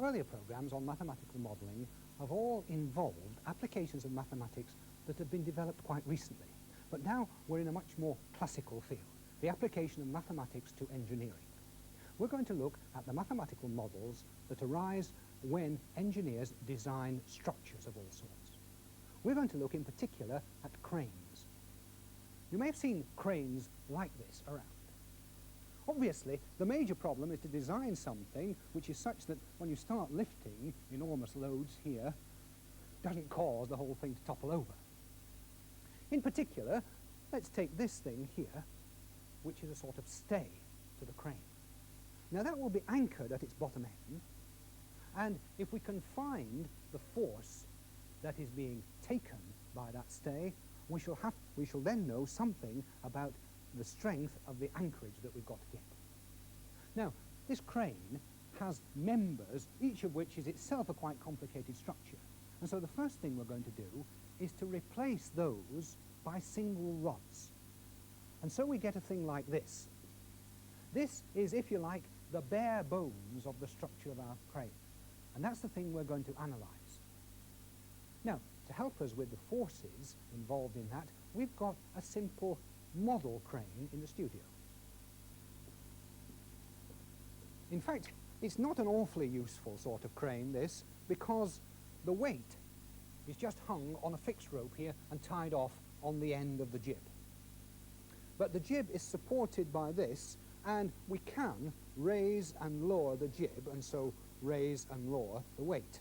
earlier programs on mathematical modelling have all involved applications of mathematics that have been developed quite recently. But now we're in a much more classical field, the application of mathematics to engineering. We're going to look at the mathematical models that arise when engineers design structures of all sorts. We're going to look in particular at cranes. You may have seen cranes like this around. Obviously, the major problem is to design something which is such that when you start lifting enormous loads here, doesn't cause the whole thing to topple over. In particular, let's take this thing here, which is a sort of stay to the crane. Now that will be anchored at its bottom end, and if we can find the force that is being taken by that stay, we shall then know something about the strength of the anchorage that we've got to get. Now, this crane has members, each of which is itself a quite complicated structure. And so the first thing we're going to do is to replace those by single rods. And so we get a thing like this. This is, if you like, the bare bones of the structure of our crane. And that's the thing we're going to analyse. Now, to help us with the forces involved in that, we've got a simple model crane in the studio. In fact, it's not an awfully useful sort of crane, this, because the weight is just hung on a fixed rope here and tied off on the end of the jib. But the jib is supported by this, and we can raise and lower the jib, and so raise and lower the weight.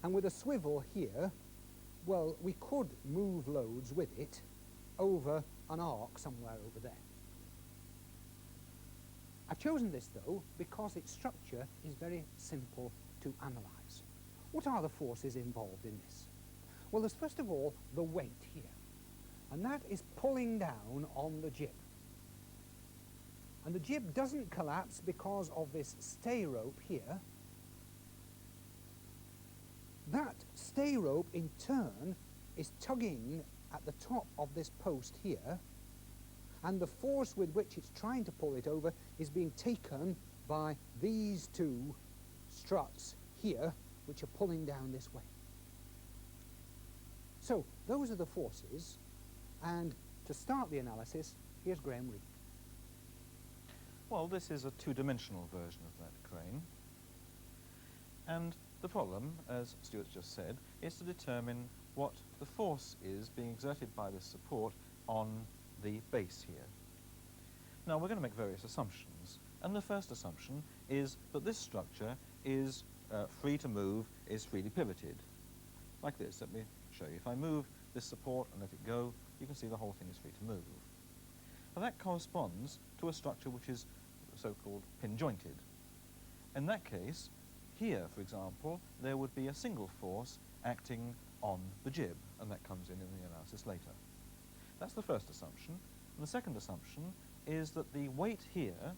And with a swivel here, well, we could move loads with it over an arc somewhere over there. I've chosen this, though, because its structure is very simple to analyse. What are the forces involved in this? Well, there's first of all the weight here, and that is pulling down on the jib. And the jib doesn't collapse because of this stay rope here. That stay rope, in turn, is tugging at the top of this post here, and the force with which it's trying to pull it over is being taken by these two struts here, which are pulling down this way. So, those are the forces, and to start the analysis, here's Graham Reed. Well, this is a two-dimensional version of that crane. And the problem, as Stuart just said, is to determine what the force is being exerted by this support on the base here. Now, we're going to make various assumptions. And the first assumption is that this structure is free to move, is freely pivoted. Like this. Let me show you. If I move this support and let it go, you can see the whole thing is free to move. Now, that corresponds to a structure which is so-called pin-jointed. In that case, here, for example, there would be a single force acting on the jib, and that comes in the analysis later. That's the first assumption. And the second assumption is that the weight here,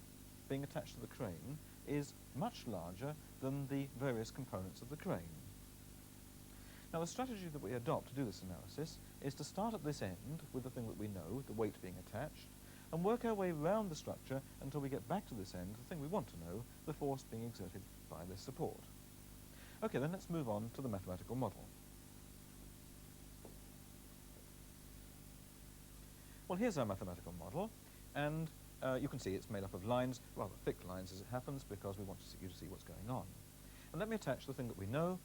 being attached to the crane, is much larger than the various components of the crane. Now, the strategy that we adopt to do this analysis is to start at this end with the thing that we know, the weight being attached, and work our way round the structure until we get back to this end, the thing we want to know, the force being exerted by this support. Okay, then let's move on to the mathematical model. Well, here's our mathematical model, and you can see it's made up of lines, rather thick lines as it happens, because we want you to see what's going on. And let me attach the thing that we know,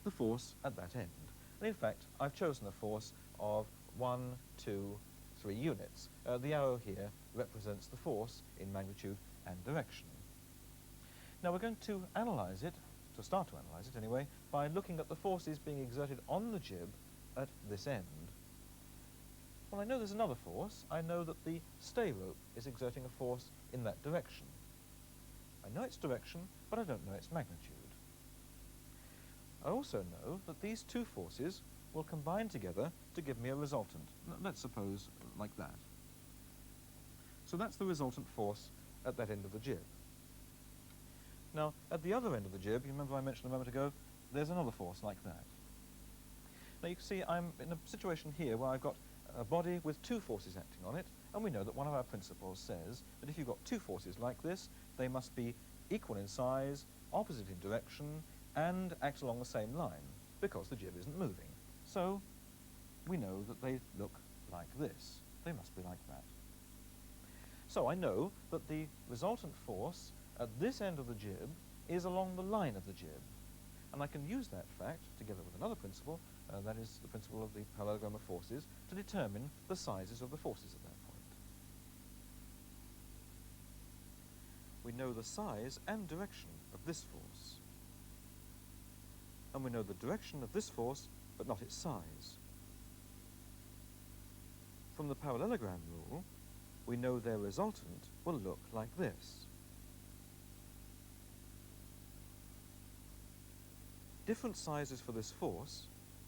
the force at that end. And in fact, I've chosen a force of 1, 2, 3 units. The arrow here represents the force in magnitude and direction. Now we're going to analyse it, to start to analyse it anyway, by looking at the forces being exerted on the jib at this end. Well, I know there's another force. I know that the stay rope is exerting a force in that direction. I know its direction, but I don't know its magnitude. I also know that these two forces will combine together to give me a resultant. Let's suppose like that. So that's the resultant force at that end of the jib. Now, at the other end of the jib, you remember I mentioned a moment ago, there's another force like that. Now you can see I'm in a situation here where I've got a body with two forces acting on it, and we know that one of our principles says that if you've got two forces like this, they must be equal in size, opposite in direction, and act along the same line, because the jib isn't moving. So we know that they look like this. They must be like that. So I know that the resultant force at this end of the jib is along the line of the jib. And I can use that fact, together with another principle, that is the principle of the parallelogram of forces, to determine the sizes of the forces at that point. We know the size and direction of this force. And we know the direction of this force, but not its size. From the parallelogram rule, we know their resultant will look like this. Different sizes for this force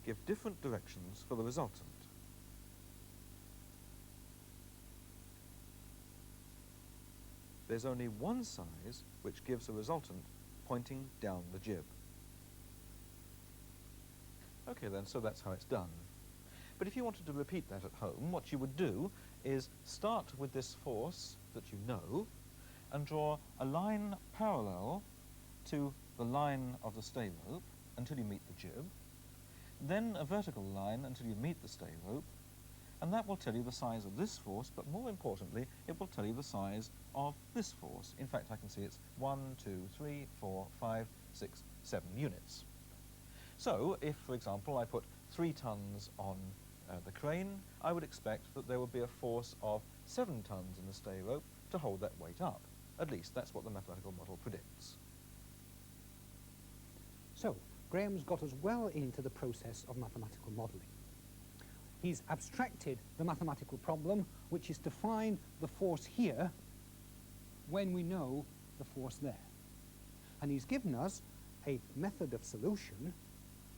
give different directions for the resultant. There's only one size which gives a resultant pointing down the jib. Okay then, so that's how it's done. But if you wanted to repeat that at home, what you would do is start with this force that you know and draw a line parallel to the line of the stay rope until you meet the jib, then a vertical line until you meet the stay rope, and that will tell you the size of this force, but more importantly, it will tell you the size of this force. In fact, I can see it's 1, 2, 3, 4, 5, 6, 7 units. So, if, for example, I put 3 tons on the crane, I would expect that there would be a force of 7 tons in the stay rope to hold that weight up. At least that's what the mathematical model predicts. So, Graham's got us well into the process of mathematical modelling. He's abstracted the mathematical problem, which is to find the force here when we know the force there. And he's given us a method of solution,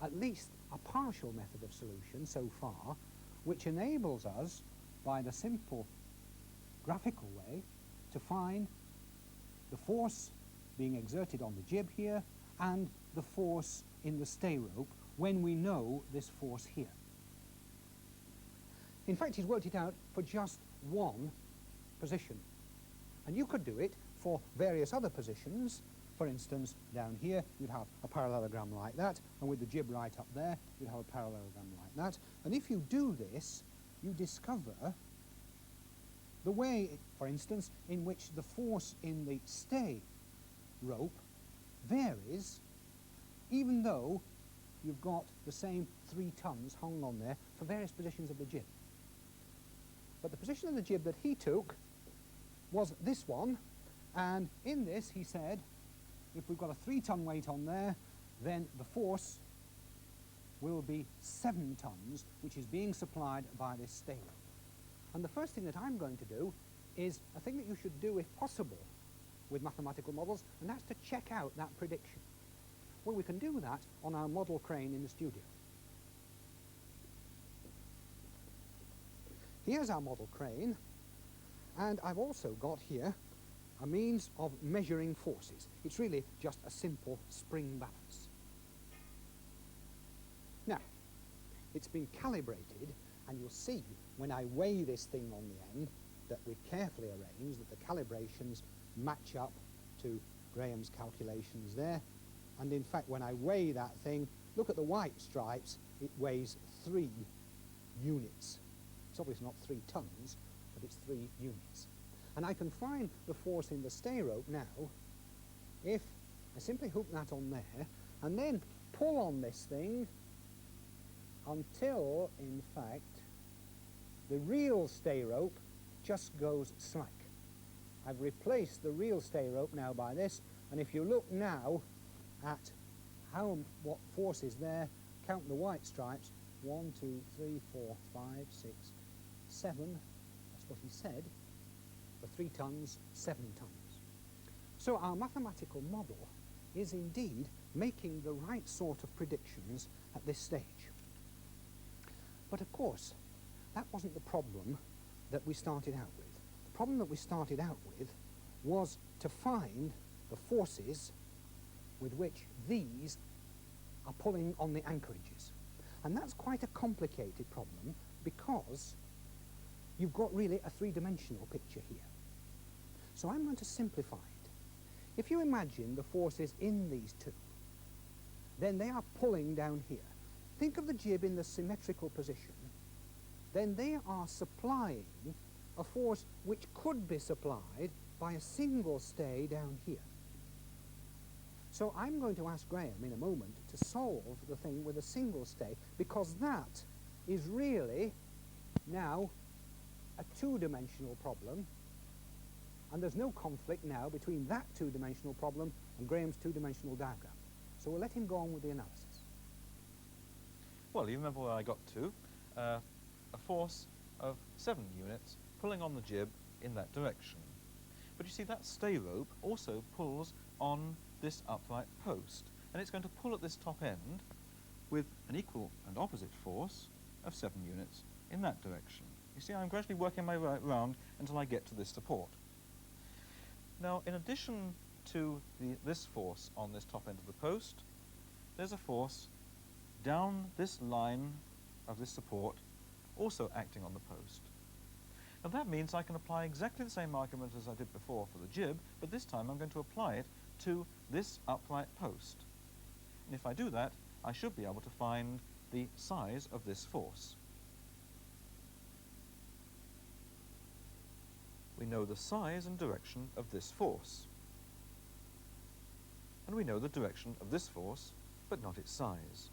at least a partial method of solution so far, which enables us, by the simple graphical way, to find the force being exerted on the jib here and the force in the stay rope when we know this force here. In fact, he's worked it out for just one position. And you could do it for various other positions. For instance, down here, you'd have a parallelogram like that, and with the jib right up there, you'd have a parallelogram like that. And if you do this, you discover the way, for instance, in which the force in the stay rope varies, even though you've got the same 3 tons hung on there for various positions of the jib. But the position of the jib that he took was this one, and in this he said, if we've got a 3-ton weight on there, then the force will be 7 tons, which is being supplied by this stay rope. And the first thing that I'm going to do is a thing that you should do, if possible, with mathematical models, and that's to check out that prediction. Well, we can do that on our model crane in the studio. Here's our model crane, and I've also got here a means of measuring forces. It's really just a simple spring balance. Now, it's been calibrated, and you'll see when I weigh this thing on the end that we've carefully arranged that the calibrations match up to Graham's calculations there. And in fact, when I weigh that thing, look at the white stripes, it weighs 3 units. It's obviously not 3 tons, but it's 3 units. And I can find the force in the stay rope now if I simply hook that on there and then pull on this thing until, in fact, the real stay rope just goes slack. I've replaced the real stay rope now by this, and if you look now at what force is there, count the white stripes, 1, 2, 3, 4, 5, 6, 7, that's what he said, for 3 tons, 7 tons. So our mathematical model is indeed making the right sort of predictions at this stage. But of course, that wasn't the problem that we started out with. The problem that we started out with was to find the forces with which these are pulling on the anchorages. And that's quite a complicated problem because you've got really a 3-dimensional picture here. So I'm going to simplify it. If you imagine the forces in these two, then they are pulling down here. Think of the jib in the symmetrical position. Then they are supplying a force which could be supplied by a single stay down here. So I'm going to ask Graham in a moment to solve the thing with a single stay, because that is really now a two-dimensional problem, and there's no conflict now between that two-dimensional problem and Graham's two-dimensional diagram. So we'll let him go on with the analysis. Well, you remember where I got to. A force of 7 units pulling on the jib in that direction. But you see, that stay rope also pulls on this upright post, and it's going to pull at this top end with an equal and opposite force of 7 units in that direction. You see, I'm gradually working my way around until I get to this support. Now, in addition to this force on this top end of the post, there's a force down this line of this support also acting on the post. Now that means I can apply exactly the same argument as I did before for the jib, but this time I'm going to apply it to this upright post. And if I do that, I should be able to find the size of this force. We know the size and direction of this force. And we know the direction of this force, but not its size.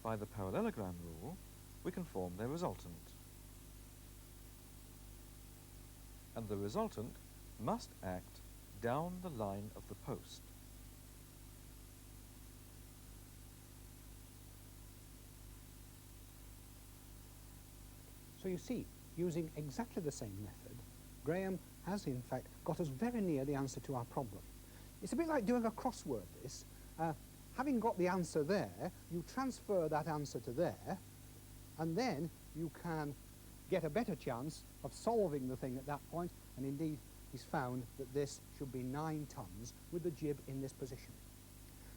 By the parallelogram rule, we can form their resultant. And the resultant must act down the line of the post. So you see, using exactly the same method, Graham has in fact got us very near the answer to our problem. It's a bit like doing a crossword, this. Having got the answer there, you transfer that answer to there, and then you can get a better chance of solving the thing at that point, and indeed he's found that this should be 9 tons with the jib in this position.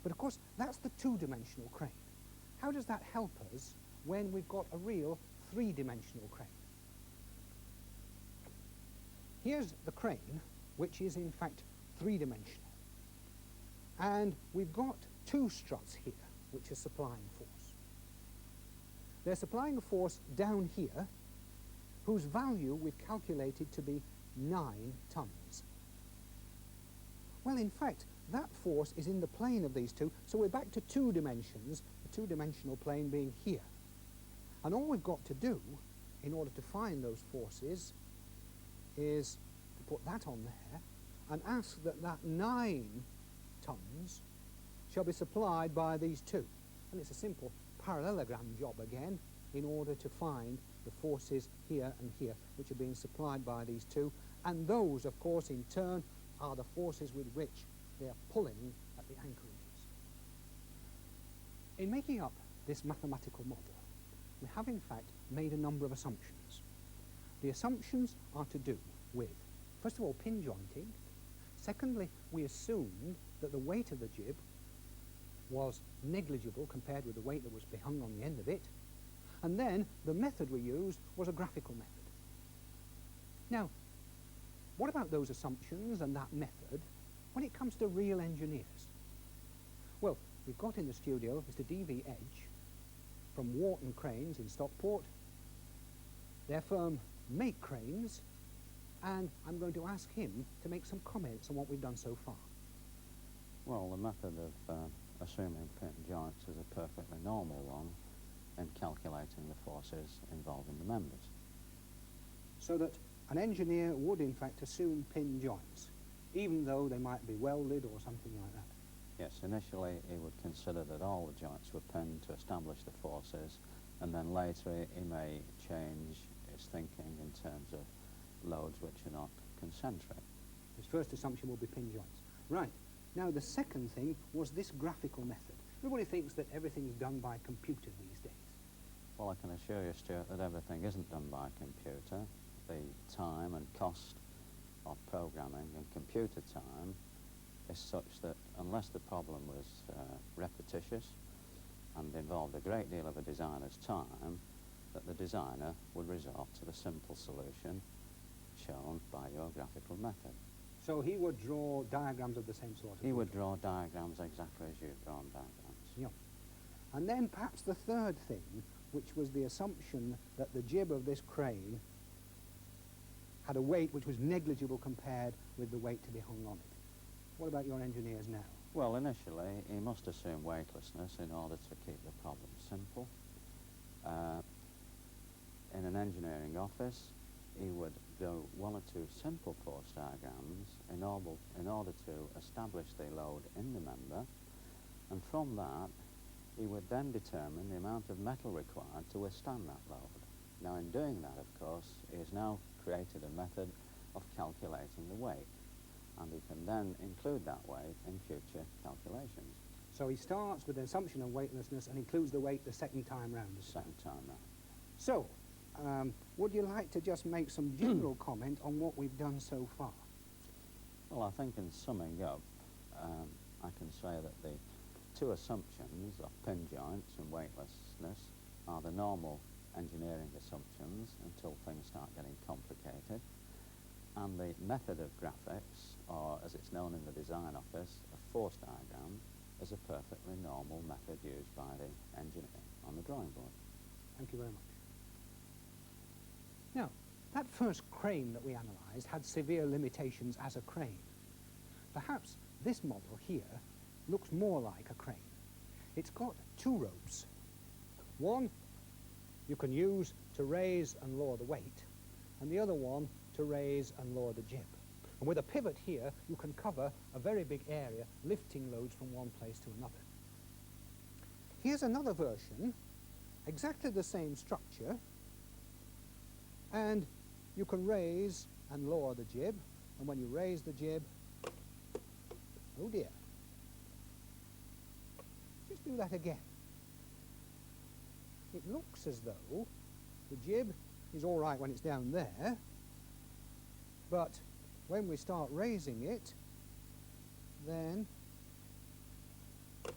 But of course, that's the two-dimensional crane. How does that help us when we've got a real three-dimensional crane? Here's the crane, which is in fact three-dimensional. And we've got 2 struts here, which are supplying force. They're supplying a force down here, whose value we've calculated to be 9 tons. Well, in fact, that force is in the plane of these two, so we're back to 2 dimensions, the two-dimensional plane being here. And all we've got to do, in order to find those forces, is to put that on there and ask that that 9 tons shall be supplied by these 2. And it's a simple parallelogram job again, in order to find the forces here and here, which are being supplied by these 2. And those, of course, in turn, are the forces with which they are pulling at the anchorages. In making up this mathematical model, we have in fact made a number of assumptions. The assumptions are to do with, first of all, pin jointing. Secondly, we assumed that the weight of the jib was negligible compared with the weight that was hung on the end of it. And then the method we used was a graphical method. Now, what about those assumptions and that method when it comes to real engineers? Well, we've got in the studio Mr. D.V. Edge from Wharton Cranes in Stockport. Their firm make cranes, and I'm going to ask him to make some comments on what we've done so far. Well, the method of assuming pin joints is a perfectly normal one in calculating the forces involving the members. So that an engineer would in fact assume pin joints, even though they might be welded or something like that. Yes, initially he would consider that all the joints were pinned to establish the forces, and then later he may change his thinking in terms of loads which are not concentric. His first assumption will be pin joints. Right. Now the second thing was this graphical method. Everybody thinks that everything's done by computer these days. Well, I can assure you, Stuart, that everything isn't done by a computer. The time and cost of programming in computer time is such that unless the problem was repetitious and involved a great deal of a designer's time, that the designer would resort to the simple solution shown by your graphical method. So he would draw diagrams of the same sort. He would draw diagrams exactly as you've drawn diagrams. Yeah. And then perhaps the third thing, which was the assumption that the jib of this crane had a weight which was negligible compared with the weight to be hung on it. What about your engineers now? Well, initially, he must assume weightlessness in order to keep the problem simple. In an engineering office, he would do one or two simple force diagrams in order to establish the load in the member, and from that, he would then determine the amount of metal required to withstand that load. Now, in doing that, of course, he has now created a method of calculating the weight, and he can then include that weight in future calculations. So he starts with an assumption of weightlessness and includes the weight the second time round. Second time round. So, would you like to just make some general comment on what we've done so far? Well, I think in summing up, I can say that the two assumptions of pin joints and weightlessness are the normal engineering assumptions until things start getting complicated. And the method of graphics, or as it's known in the design office, a force diagram, is a perfectly normal method used by the engineer on the drawing board. Thank you very much. Now, that first crane that we analysed had severe limitations as a crane. Perhaps this model here looks more like a crane. It's got two ropes. One you can use to raise and lower the weight, and the other one to raise and lower the jib. And with a pivot here, you can cover a very big area, lifting loads from one place to another. Here's another version, exactly the same structure, and you can raise and lower the jib, and when you raise the jib, oh dear, just do that again. It looks as though the jib is all right when it's down there, but when we start raising it, then at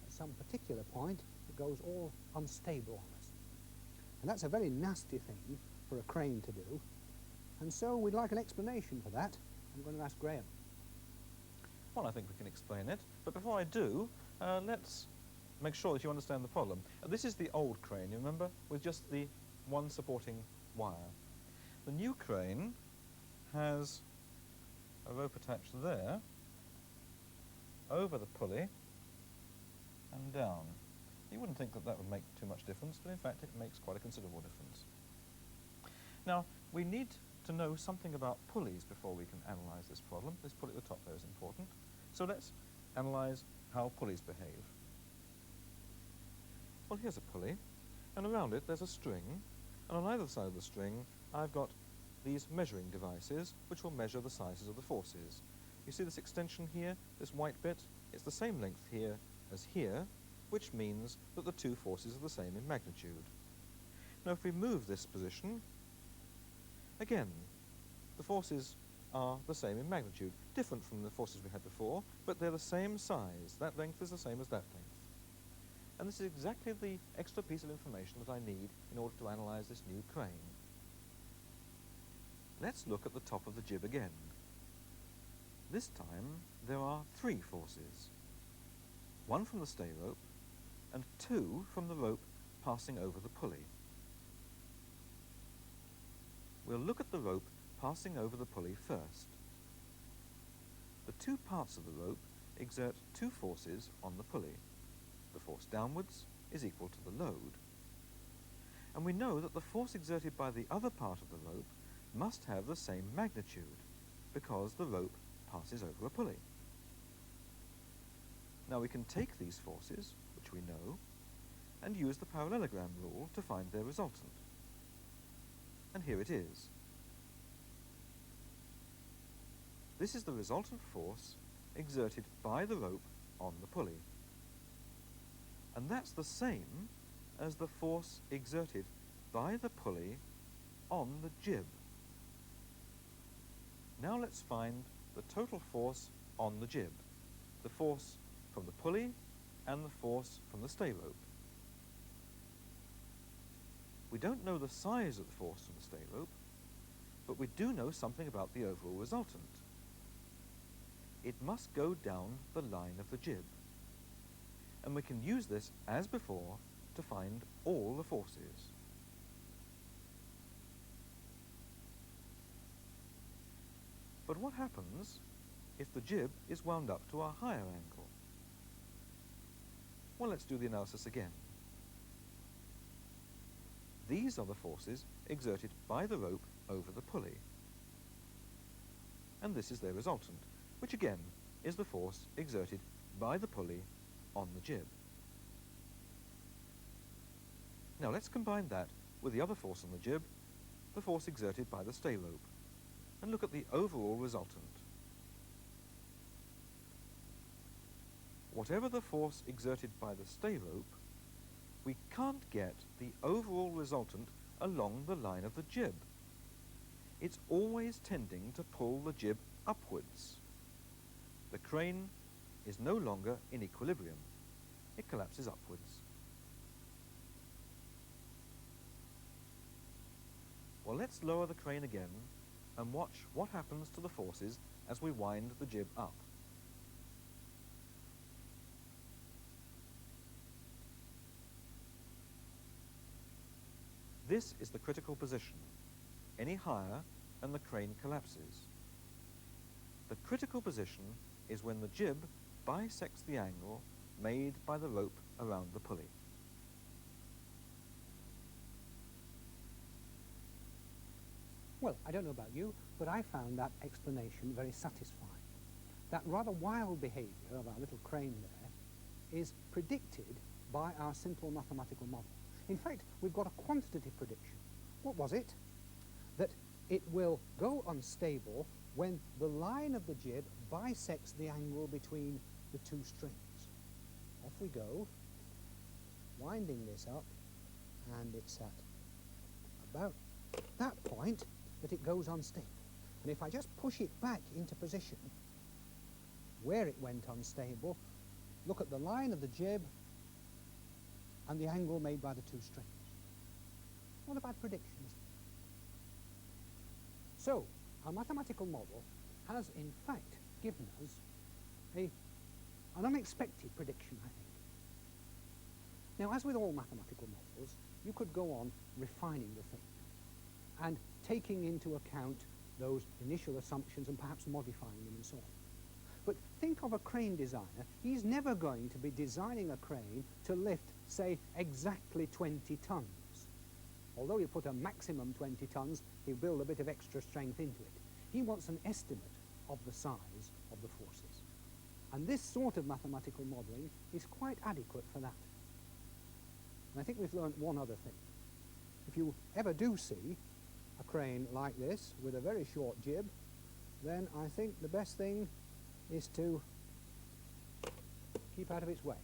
some particular point it goes all unstable on us. And that's a very nasty thing for a crane to do. And so we'd like an explanation for that. I'm going to ask Graham. Well, I think we can explain it. But before I do, let's make sure that you understand the problem. This is the old crane, you remember, with just the one supporting wire. The new crane has a rope attached there, over the pulley, and down. You wouldn't think that that would make too much difference, but in fact it makes quite a considerable difference. Now, we need to know something about pulleys before we can analyse this problem. This pulley at the top there is important. So let's analyse how pulleys behave. Well, here's a pulley, and around it there's a string, and on either side of the string I've got these measuring devices which will measure the sizes of the forces. You see this extension here, this white bit? It's the same length here as here, which means that the two forces are the same in magnitude. Now if we move this position, again, the forces are the same in magnitude, different from the forces we had before, but they're the same size. That length is the same as that length. And this is exactly the extra piece of information that I need in order to analyse this new crane. Let's look at the top of the jib again. This time there are three forces. One from the stay rope and two from the rope passing over the pulley. We'll look at the rope passing over the pulley first. The two parts of the rope exert two forces on the pulley. The force downwards is equal to the load. And we know that the force exerted by the other part of the rope must have the same magnitude, because the rope passes over a pulley. Now we can take these forces, which we know, and use the parallelogram rule to find their resultant. And here it is. This is the resultant force exerted by the rope on the pulley. And that's the same as the force exerted by the pulley on the jib. Now let's find the total force on the jib, the force from the pulley and the force from the stay rope. We don't know the size of the force from the stay rope, but but we do know something about the overall resultant. It must go down the line of the jib, and we can use this, as before, to find all the forces. But what happens if the jib is wound up to a higher angle? Well, let's do the analysis again. These are the forces exerted by the rope over the pulley. And this is their resultant, which again is the force exerted by the pulley on the jib. Now let's combine that with the other force on the jib, the force exerted by the stay rope, and look at the overall resultant. Whatever the force exerted by the stay rope, we can't get the overall resultant along the line of the jib. It's always tending to pull the jib upwards. The crane is no longer in equilibrium. It collapses upwards. Well, let's lower the crane again and watch what happens to the forces as we wind the jib up. This is the critical position. Any higher and the crane collapses. The critical position is when the jib bisects the angle made by the rope around the pulley. Well, I don't know about you, but I found that explanation very satisfying. That rather wild behaviour of our little crane there is predicted by our simple mathematical model. In fact, we've got a quantitative prediction. What was it? That it will go unstable when the line of the jib bisects the angle between the two strings. Off we go, winding this up, and it's at about that point that it goes unstable. And if I just push it back into position where it went unstable, look at the line of the jib and the angle made by the two strings. Not a bad prediction, is it? So, our mathematical model has in fact given us an unexpected prediction, I think. Now, as with all mathematical models, you could go on refining the thing and taking into account those initial assumptions and perhaps modifying them and so on. But think of a crane designer. He's never going to be designing a crane to lift, say, exactly 20 tons. Although you put a maximum 20 tons, he'll build a bit of extra strength into it. He wants an estimate of the size of the forces. And this sort of mathematical modelling is quite adequate for that. And I think we've learned one other thing. If you ever do see a crane like this with a very short jib, then I think the best thing is to keep out of its way.